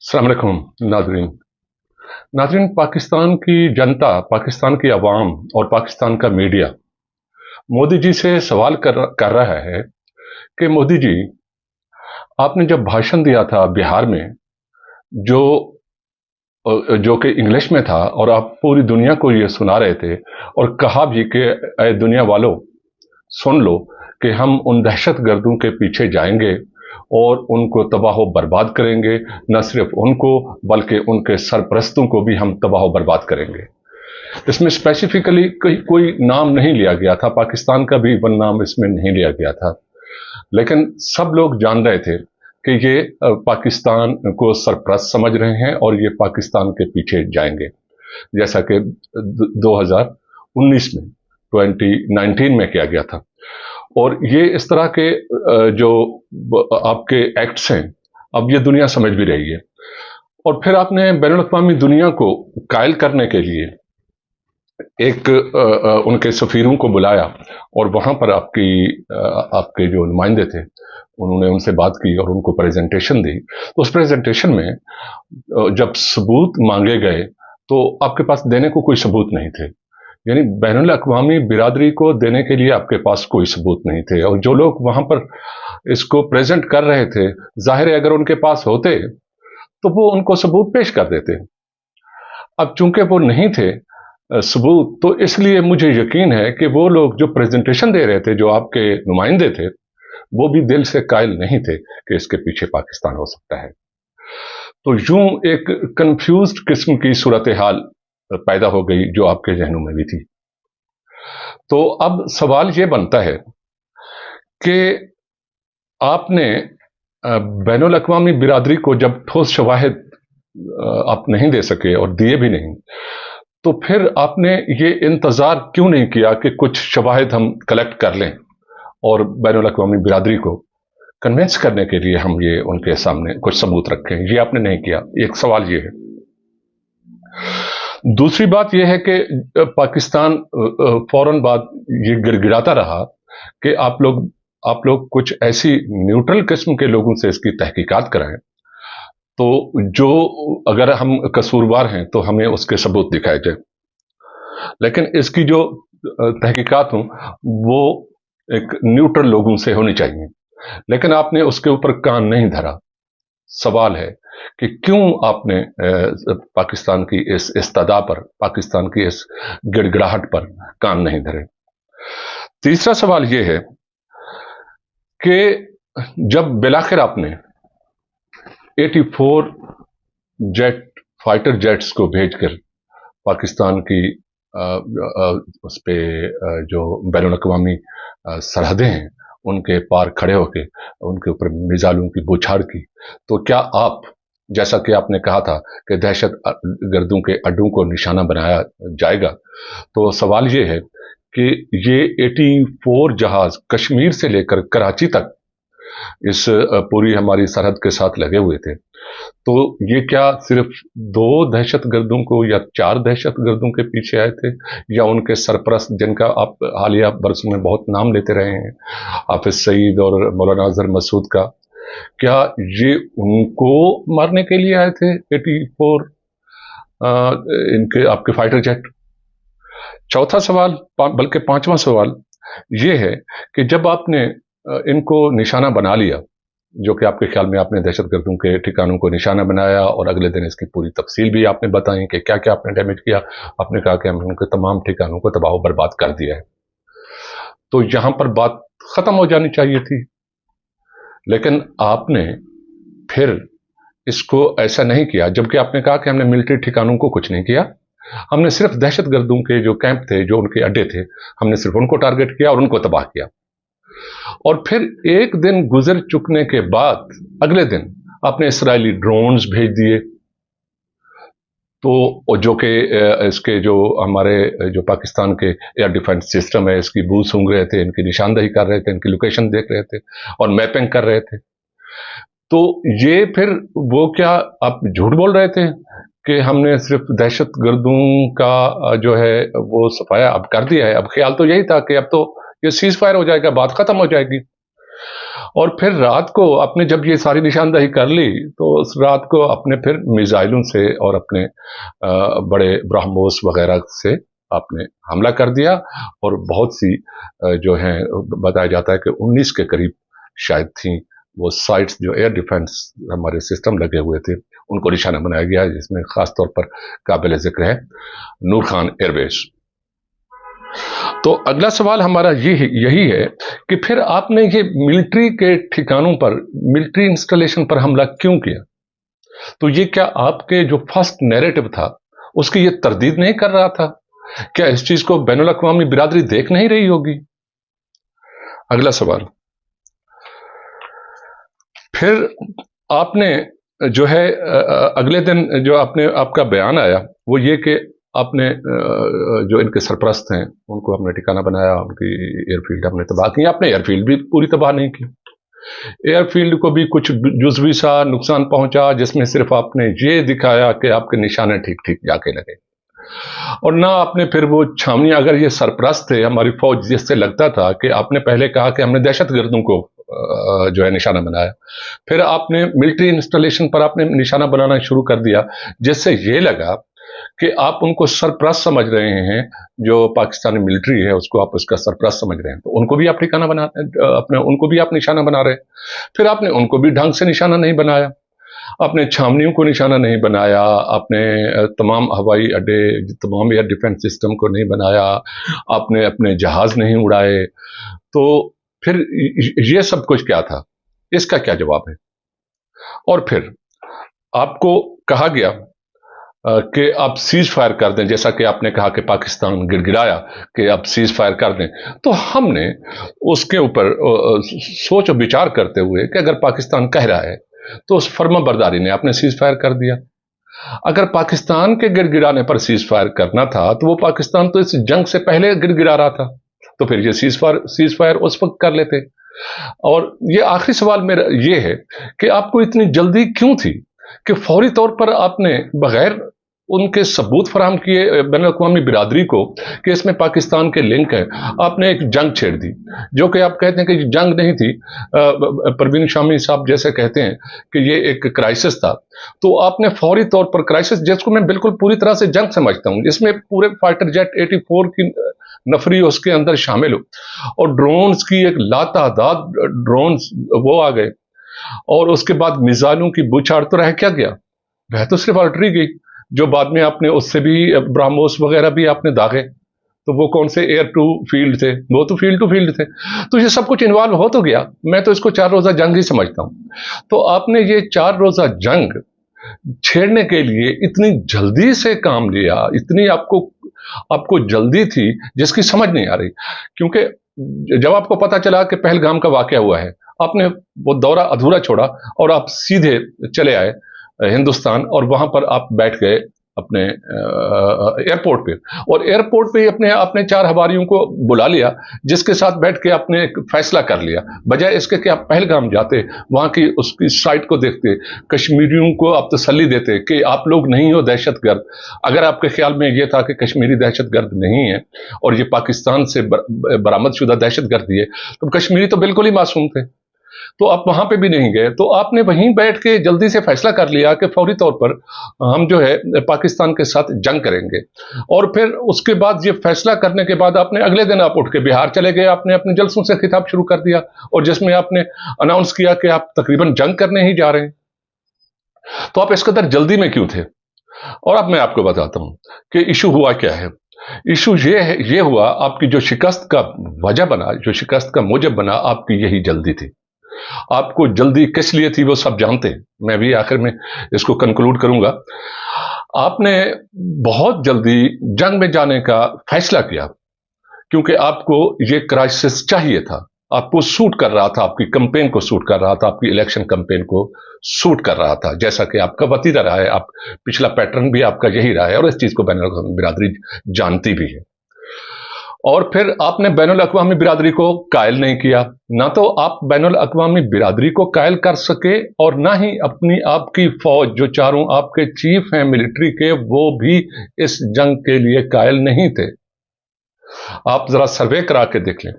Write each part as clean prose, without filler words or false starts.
अस्सलाम वालेकुम नाजरीन। नाजरीन, पाकिस्तान की जनता, पाकिस्तान की आवाम और पाकिस्तान का मीडिया मोदी जी से सवाल कर रहा है कि मोदी जी, आपने जब भाषण दिया था बिहार में, जो जो कि इंग्लिश में था, और आप पूरी दुनिया को ये सुना रहे थे और कहा भी कि ऐ दुनिया वालों, सुन लो कि हम उन दहशतगर्दों के पीछे जाएंगे और उनको तबाह बर्बाद करेंगे। न सिर्फ उनको बल्कि उनके सरपरस्तों को भी हम तबाह बर्बाद करेंगे। इसमें स्पेसिफिकली कोई नाम नहीं लिया गया था, पाकिस्तान का भी वन नाम इसमें नहीं लिया गया था, लेकिन सब लोग जान रहे थे कि ये पाकिस्तान को सरपरस्त समझ रहे हैं और ये पाकिस्तान के पीछे जाएंगे, जैसा कि 2019 में 2019 में किया गया था। और ये इस तरह के जो आपके एक्ट्स हैं, अब ये दुनिया समझ भी रही है। और फिर आपने बैनुल अक़वामी दुनिया को कायल करने के लिए एक उनके सफीरों को बुलाया और वहां पर आपके जो नुमाइंदे थे उन्होंने उनसे बात की और उनको प्रेजेंटेशन दी। तो उस प्रेजेंटेशन में जब सबूत मांगे गए तो आपके पास देने को कोई सबूत नहीं थे, यानी बैनुल अक़वामी बिरादरी को देने के लिए आपके पास कोई सबूत नहीं थे। और जो लोग वहां पर इसको प्रेजेंट कर रहे थे, जाहिर है अगर उनके पास होते तो वो उनको सबूत पेश कर देते। अब चूंकि वो नहीं थे सबूत, तो इसलिए मुझे यकीन है कि वो लोग जो प्रेजेंटेशन दे रहे थे, जो आपके नुमाइंदे थे, वो भी दिल से कायल नहीं थे कि इसके पीछे पाकिस्तान हो सकता है। तो यूं एक कंफ्यूज्ड किस्म की सूरत हाल पैदा हो गई जो आपके जहनों में भी थी। तो अब सवाल ये बनता है कि आपने बैनुल अक़वामी बिरादरी को जब ठोस शवाहिद आप नहीं दे सके और दिए भी नहीं, तो फिर आपने ये इंतजार क्यों नहीं किया कि कुछ शवाहिद हम कलेक्ट कर लें और बैनुल अक़वामी बिरादरी को कन्विंस करने के लिए हम ये उनके सामने कुछ सबूत रखें? ये आपने नहीं किया। एक सवाल ये है। दूसरी बात यह है कि पाकिस्तान फौरन बाद ये गिड़गिड़ाता रहा कि आप लोग कुछ ऐसी न्यूट्रल किस्म के लोगों से इसकी तहकीकात कराएं, तो जो अगर हम कसूरवार हैं तो हमें उसके सबूत दिखाए जाए। लेकिन इसकी जो तहकीकात हो वो एक न्यूट्रल लोगों से होनी चाहिए, लेकिन आपने उसके ऊपर कान नहीं धरा। सवाल है कि क्यों आपने पाकिस्तान की इस इस्तदा पर, पाकिस्तान की इस गिड़गिड़ाहट पर कान नहीं धरे। तीसरा सवाल यह है कि जब बिलाखिर आपने 84 फाइटर जेट्स को भेजकर पाकिस्तान की उस पे जो बैनुल अक़वामी सरहदें हैं उनके पार खड़े होकर उनके ऊपर मिसाइलों की बौछार की, तो क्या आप, जैसा कि आपने कहा था कि दहशत गर्दों के अड्डों को निशाना बनाया जाएगा, तो सवाल ये है कि ये 84 जहाज कश्मीर से लेकर कराची तक इस पूरी हमारी सरहद के साथ लगे हुए थे, तो ये क्या सिर्फ 2 दहशतगर्दों को या 4 दहशतगर्दों के पीछे आए थे, या उनके सरपरस्त जिनका आप हालिया बरसों में बहुत नाम लेते रहे हैं, हाफिज सईद और मौलाना अजहर मसूद का, क्या ये उनको मारने के लिए आए थे 84 इनके आपके फाइटर जेट? चौथा सवाल, बल्कि पांचवा सवाल ये है कि जब आपने इनको निशाना बना लिया, जो कि आपके ख्याल में आपने दहशतगर्दों के ठिकानों को निशाना बनाया और अगले दिन इसकी पूरी तफसील भी आपने बताई कि क्या क्या आपने डैमेज किया, आपने कहा कि हमने उनके तमाम ठिकानों को तबाह बर्बाद कर दिया है, तो यहां पर बात खत्म हो जानी चाहिए थी। लेकिन आपने फिर इसको ऐसा नहीं किया, जबकि आपने कहा कि हमने मिलिट्री ठिकानों को कुछ नहीं किया, हमने सिर्फ दहशतगर्दों के जो कैंप थे, जो उनके अड्डे थे, हमने सिर्फ उनको टारगेट किया और उनको तबाह किया। और फिर एक दिन गुजर चुकने के बाद अगले दिन आपने इसराइली ड्रोन्स भेज दिए, तो जो कि इसके जो हमारे जो पाकिस्तान के एयर डिफेंस सिस्टम है इसकी बू सूंघ रहे थे, इनकी निशानदही कर रहे थे, इनकी लोकेशन देख रहे थे और मैपिंग कर रहे थे। तो ये फिर वो क्या आप झूठ बोल रहे थे कि हमने सिर्फ दहशतगर्दों का जो है वो सफाया अब कर दिया है? अब ख्याल तो यही था कि अब तो ये सीज फायर हो जाएगा, बात खत्म हो जाएगी। اور پھر رات کو آپ نے جب یہ ساری نشاندہی کر لی تو اس رات کو آپ نے پھر میزائلوں سے اور اپنے بڑے برہموس وغیرہ سے آپ نے حملہ کر دیا، اور بہت سی جو ہیں بتایا جاتا ہے کہ 19 کے قریب شاید تھیں وہ سائٹس جو ایئر ڈیفنس ہمارے سسٹم لگے ہوئے تھے ان کو نشانہ بنایا گیا، جس میں خاص طور پر قابل ذکر ہے نور خان ایئر بیس۔ تو اگلا سوال ہمارا یہی ہے کہ پھر آپ نے یہ ملٹری کے ٹھکانوں پر، ملٹری انسٹالیشن پر حملہ کیوں کیا؟ تو یہ کیا آپ کے جو فرسٹ نیریٹو تھا اس کی یہ تردید نہیں کر رہا تھا؟ کیا اس چیز کو بین الاقوامی برادری دیکھ نہیں رہی ہوگی؟ اگلا سوال، پھر آپ نے جو ہے اگلے دن جو آپ کا بیان آیا وہ یہ کہ آپ نے جو ان کے سرپرست ہیں ان کو ہم نے ٹھکانہ بنایا، ان کی ایئر فیلڈ ہم نے تباہ کی۔ آپ نے ایئر فیلڈ بھی پوری تباہ نہیں کی، ایئر فیلڈ کو بھی کچھ جزوی سا نقصان پہنچا، جس میں صرف آپ نے یہ دکھایا کہ آپ کے نشانے ٹھیک ٹھیک جا کے لگے، اور نہ آپ نے پھر وہ چھاونی، اگر یہ سرپرست تھے ہماری فوج، جس سے لگتا تھا کہ آپ نے پہلے کہا کہ ہم نے دہشت گردوں کو جو ہے نشانہ بنایا، پھر آپ نے ملٹری انسٹالیشن پر آپ نے نشانہ بنانا شروع کر دیا، جس سے یہ لگا کہ آپ ان کو سرپرست سمجھ رہے ہیں، جو پاکستانی ملٹری ہے اس کو آپ اس کا سرپرست سمجھ رہے ہیں، تو ان کو بھی آپ ٹھکانہ ان کو بھی آپ نشانہ بنا رہے ہیں۔ پھر آپ نے ان کو بھی ڈھنگ سے نشانہ نہیں بنایا، آپ نے چھاونیوں کو نشانہ نہیں بنایا، آپ نے تمام ہوائی اڈے، تمام ایئر ڈیفنس سسٹم کو نہیں بنایا، آپ نے اپنے جہاز نہیں اڑائے، تو پھر یہ سب کچھ کیا تھا؟ اس کا کیا جواب ہے؟ اور پھر آپ کو کہا گیا کہ آپ سیز فائر کر دیں، جیسا کہ آپ نے کہا کہ پاکستان گڑ گڑایا کہ آپ سیز فائر کر دیں، تو ہم نے اس کے اوپر سوچ و بچار کرتے ہوئے کہ اگر پاکستان کہہ رہا ہے تو اس فرما برداری نے آپ نے سیز فائر کر دیا۔ اگر پاکستان کے گڑ گڑانے پر سیز فائر کرنا تھا تو وہ پاکستان تو اس جنگ سے پہلے گڑ گڑا رہا تھا، تو پھر یہ سیز فائر اس وقت کر لیتے۔ اور یہ آخری سوال میرا یہ ہے کہ آپ کو اتنی جلدی کیوں تھی کہ فوری طور پر آپ نے بغیر ان کے ثبوت فراہم کیے بین الاقوامی برادری کو کہ اس میں پاکستان کے لنک ہیں، آپ نے ایک جنگ چھیڑ دی، جو کہ آپ کہتے ہیں کہ یہ جنگ نہیں تھی، پروین شامی صاحب جیسے کہتے ہیں کہ یہ ایک کرائسس تھا، تو آپ نے فوری طور پر کرائسس، جس کو میں بالکل پوری طرح سے جنگ سمجھتا ہوں، اس میں پورے فائٹر جیٹ 84 کی نفری اس کے اندر شامل ہو، اور ڈرونز کی ایک لاتعداد ڈرونز وہ آ گئے، اور اس کے بعد میزائلوں کی بوچھاڑ، تو رہ کیا گیا؟ وہ تو صرف آرٹری گئی، جو بعد میں آپ نے اس سے بھی برہموس وغیرہ بھی آپ نے داغے، تو وہ کون سے ایئر ٹو فیلڈ تھے؟ وہ تو فیلڈ ٹو فیلڈ تھے، تو یہ سب کچھ انوالو ہو تو گیا۔ میں تو اس کو 4 روزہ جنگ ہی سمجھتا ہوں۔ تو آپ نے یہ 4 روزہ جنگ چھیڑنے کے لیے اتنی جلدی سے کام لیا، اتنی آپ کو جلدی تھی جس کی سمجھ نہیں آ رہی، کیونکہ جب آپ کو پتا چلا کہ پہلگام کا واقعہ ہوا ہے، آپ نے وہ دورہ ادھورا چھوڑا اور آپ سیدھے چلے آئے ہندوستان، اور وہاں پر آپ بیٹھ گئے اپنے ایئرپورٹ پہ، اور ایئرپورٹ پہ آپ نے 4 ہواریوں کو بلا لیا، جس کے ساتھ بیٹھ کے آپ نے ایک فیصلہ کر لیا، بجائے اس کے کہ آپ پہلگام جاتے، وہاں کی اس کی سائٹ کو دیکھتے، کشمیریوں کو آپ تسلی دیتے کہ آپ لوگ نہیں ہو دہشت گرد۔ اگر آپ کے خیال میں یہ تھا کہ کشمیری دہشت گرد نہیں ہے اور یہ پاکستان سے برآمد شدہ دہشت گردی ہے، تو کشمیری تو بالکل ہی معصوم تھے، تو آپ وہاں پہ بھی نہیں گئے، تو آپ نے وہیں بیٹھ کے جلدی سے فیصلہ کر لیا کہ فوری طور پر ہم جو ہے پاکستان کے ساتھ جنگ کریں گے، اور پھر اس کے بعد یہ فیصلہ کرنے کے بعد آپ نے اگلے دن آپ اٹھ کے بہار چلے گئے، آپ نے اپنے جلسوں سے خطاب شروع کر دیا، اور جس میں آپ نے اناؤنس کیا کہ آپ تقریباً جنگ کرنے ہی جا رہے ہیں۔ تو آپ اس قدر جلدی میں کیوں تھے؟ اور اب میں آپ کو بتاتا ہوں کہ ایشو ہوا کیا ہے۔ ایشو یہ ہوا، آپ کی جو شکست کا وجہ بنا، جو شکست کا موجب بنا، آپ کی یہی جلدی تھی۔ آپ کو جلدی کس لیے تھی وہ سب جانتے ہیں، میں بھی آخر میں اس کو کنکلوڈ کروں گا۔ آپ نے بہت جلدی جنگ میں جانے کا فیصلہ کیا، کیونکہ آپ کو یہ کرائسس چاہیے تھا، آپ کو سوٹ کر رہا تھا، آپ کی کمپین کو سوٹ کر رہا تھا، آپ کی الیکشن کمپین کو سوٹ کر رہا تھا، جیسا کہ آپ کا وتیرہ رہا ہے، آپ پچھلا پیٹرن بھی آپ کا یہی رہا ہے، اور اس چیز کو بین الاقوامی برادری جانتی بھی ہے۔ اور پھر آپ نے بین الاقوامی برادری کو قائل نہیں کیا، نہ تو آپ بین الاقوامی برادری کو قائل کر سکے، اور نہ ہی اپنی آپ کی فوج، جو چاروں آپ کے چیف ہیں ملٹری کے، وہ بھی اس جنگ کے لیے قائل نہیں تھے۔ आप जरा सर्वे करा के देख लें,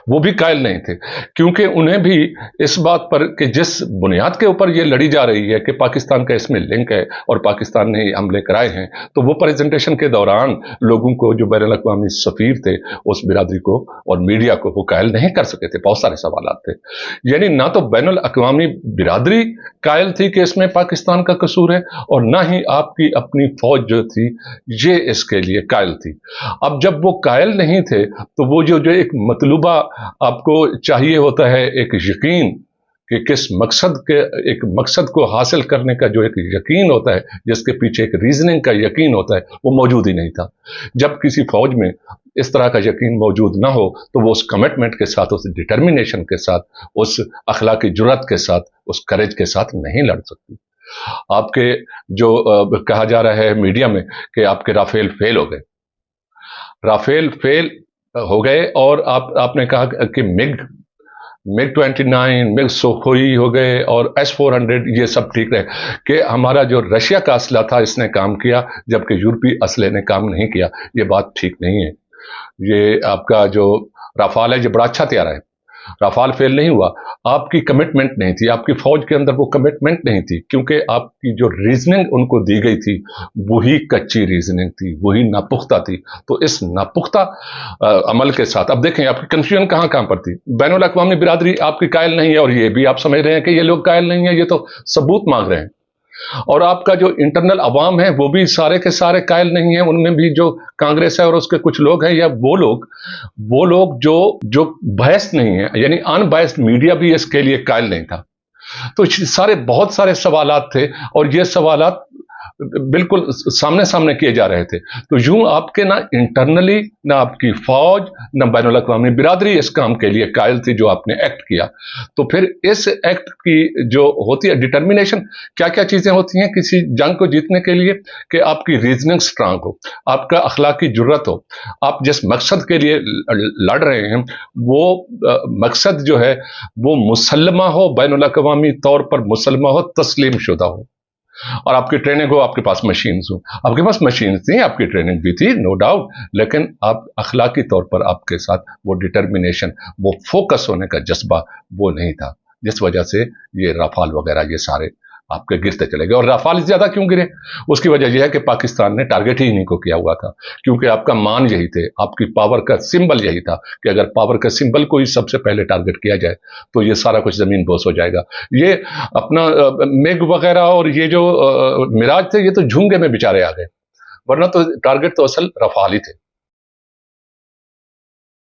वो भी कायल नहीं थे, क्योंकि उन्हें भी इस बात पर कि जिस बुनियाद के ऊपर ये लड़ी जा रही है कि पाकिस्तान का इसमें लिंक है और पाकिस्तान ने हमले कराए हैं, तो वो प्रेजेंटेशन के दौरान लोगों को, जो बैनुल अक़वामी सफीर थे, उस बिरादरी को और मीडिया को, वो कायल नहीं कर सके थे। बहुत सारे सवाल थे। यानी ना तो बैनुल अक़वामी बिरादरी कायल थी कि इसमें पाकिस्तान का कसूर है, और ना ही आपकी अपनी फौज जो थी ये इसके लिए कायल थी। अब जब वो कायल नहीं थे, तो वो जो एक मतलूबा आपको चाहिए होता है, एक यकीन कि किस मकसद के, एक मकसद को हासिल करने का जो एक यकीन होता है, जिसके पीछे एक रीजनिंग का यकीन होता है, वो मौजूद ही नहीं था। जब किसी फौज में इस तरह का यकीन मौजूद ना हो, तो वो उस कमिटमेंट के साथ, उस डिटर्मिनेशन के साथ, उस अखलाकी जुर्रत के साथ, उस करेज के साथ नहीं लड़ सकती। आपके जो कहा जा रहा है मीडिया में कि आपके राफेल फेल हो गए, राफेल फेल हो गए, और आपने कहा कि मिग 29, मिग सुखोई हो गए और S-400, ये सब ठीक रहे, कि हमारा जो रशिया का असला था इसने काम किया, जबकि यूरोपीय असले ने काम नहीं किया। ये बात ठीक नहीं है। ये आपका जो राफाल है, ये बड़ा अच्छा तैयार है, राफाल फेल नहीं हुआ। आपकी कमिटमेंट नहीं थी, आपकी फौज के अंदर वो कमिटमेंट नहीं थी, क्योंकि आपकी जो रीजनिंग उनको दी गई थी वही कच्ची रीजनिंग थी, वही नापुख्ता थी। तो इस नापुख्ता अमल के साथ अब देखें आपकी कंफ्यूजन कहां कहां पर थी। बैनुल अक़वामी बिरादरी आपकी कायल नहीं है, और ये भी आप समझ रहे हैं कि ये लोग कायल नहीं है, ये तो सबूत मांग रहे हैं। और आपका जो इंटरनल अवाम है वो भी सारे के सारे कायल नहीं है, उनमें भी जो कांग्रेस है और उसके कुछ लोग हैं, या वो लोग जो बहस नहीं है, यानी अनबायस्ड मीडिया भी इसके लिए कायल नहीं था। तो सारे बहुत सारे सवालात थे, और ये सवालात बिल्कुल सामने सामने किए जा रहे थे। तो यूं आपके ना इंटरनली, ना आपकी फौज, ना बैनुल अक़वामी बिरादरी इस काम के लिए कायल थी जो आपने एक्ट किया। तो फिर इस एक्ट की जो होती है डिटर्मिनेशन, क्या क्या चीजें होती हैं किसी जंग को जीतने के लिए, कि आपकी रीजनिंग स्ट्रांग हो, आपका अखलाकी जुर्रत हो, आप जिस मकसद के लिए लड़ रहे हैं वो मकसद जो है वो मुसल्लमा हो, बैनुल अक़वामी तौर पर मुसल्लमा हो, तस्लीम शुदा हो, और आपकी ट्रेनिंग हो, आपके पास मशीन्स हो। आपके पास मशीन्स थी, आपकी ट्रेनिंग भी थी, नो डाउट, लेकिन आप अखलाकी तौर पर आपके साथ वो डिटर्मिनेशन, वो फोकस होने का जज्बा वो नहीं था, जिस वजह से ये राफाल वगैरह ये सारे आपके गिरते चले गए। और राफाल ज्यादा क्यों गिरे? उसकी वजह यह है कि पाकिस्तान ने टारगेट ही इन्हीं को किया हुआ था, क्योंकि आपका मान यही थे, आपकी पावर का सिंबल यही था कि अगर पावर का सिंबल को ही सबसे पहले टारगेट किया जाए तो ये सारा कुछ जमीन बोस हो जाएगा। ये अपना मेग वगैरह और ये जो मिराज थे, ये तो झुंगे में बेचारे आ गए, वरना तो टारगेट तो असल रफाल ही थे।